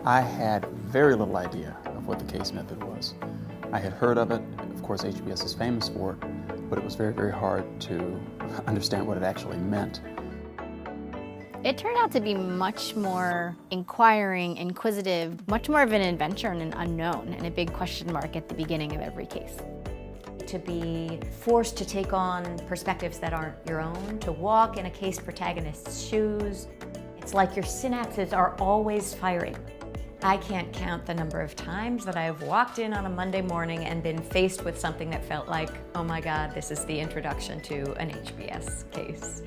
I had very little idea of what the case method was. I had heard of it, of course HBS is famous for it, but it was very, very hard to understand what it actually meant. It turned out to be much more inquiring, inquisitive, much more of an adventure and an unknown, and a big question mark at the beginning of every case. To be forced to take on perspectives that aren't your own, to walk in a case protagonist's shoes. It's like your synapses are always firing. I can't count the number of times that I've walked in on a Monday morning and been faced with something that felt like, oh my God, this is the introduction to an HBS case.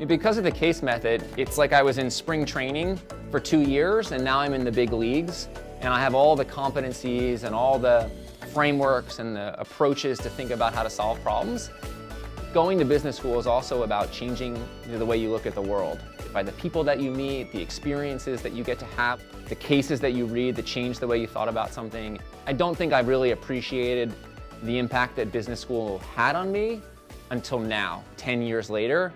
Because of the case method, it's like I was in spring training for 2 years and now I'm in the big leagues and I have all the competencies and all the frameworks and the approaches to think about how to solve problems. Going to business school is also about changing the way you look at the world. By the people that you meet, the experiences that you get to have, the cases that you read that change the way you thought about something. I don't think I've really appreciated the impact that business school had on me until now, 10 years later.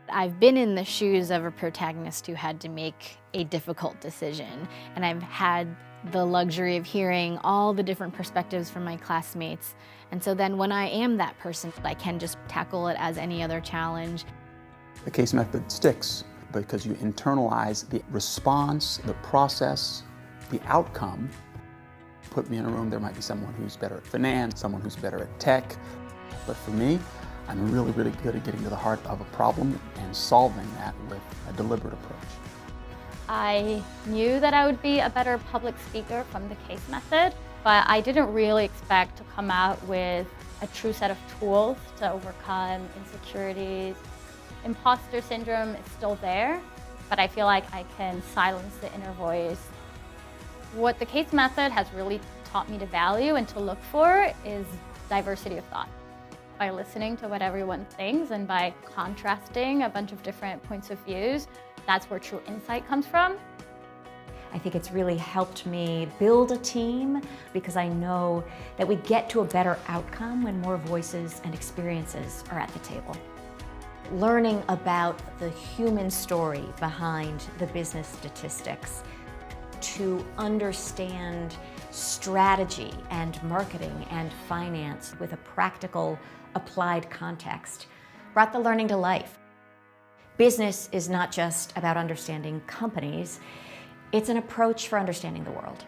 I've been in the shoes of a protagonist who had to make a difficult decision, and I've had the luxury of hearing all the different perspectives from my classmates. And so then when I am that person, I can just tackle it as any other challenge. The case method sticks because you internalize the response, the process, the outcome. Put me in a room, there might be someone who's better at finance, someone who's better at tech. But for me, I'm really, really good at getting to the heart of a problem and solving that with a deliberate approach. I knew that I would be a better public speaker from the case method, but I didn't really expect to come out with a true set of tools to overcome insecurities. Imposter syndrome is still there, but I feel like I can silence the inner voice. What the case method has really taught me to value and to look for is diversity of thought. By listening to what everyone thinks and by contrasting a bunch of different points of views, that's where true insight comes from. I think it's really helped me build a team because I know that we get to a better outcome when more voices and experiences are at the table. Learning about the human story behind the business statistics, to understand strategy and marketing and finance with a practical, applied context, brought the learning to life. Business is not just about understanding companies, it's an approach for understanding the world.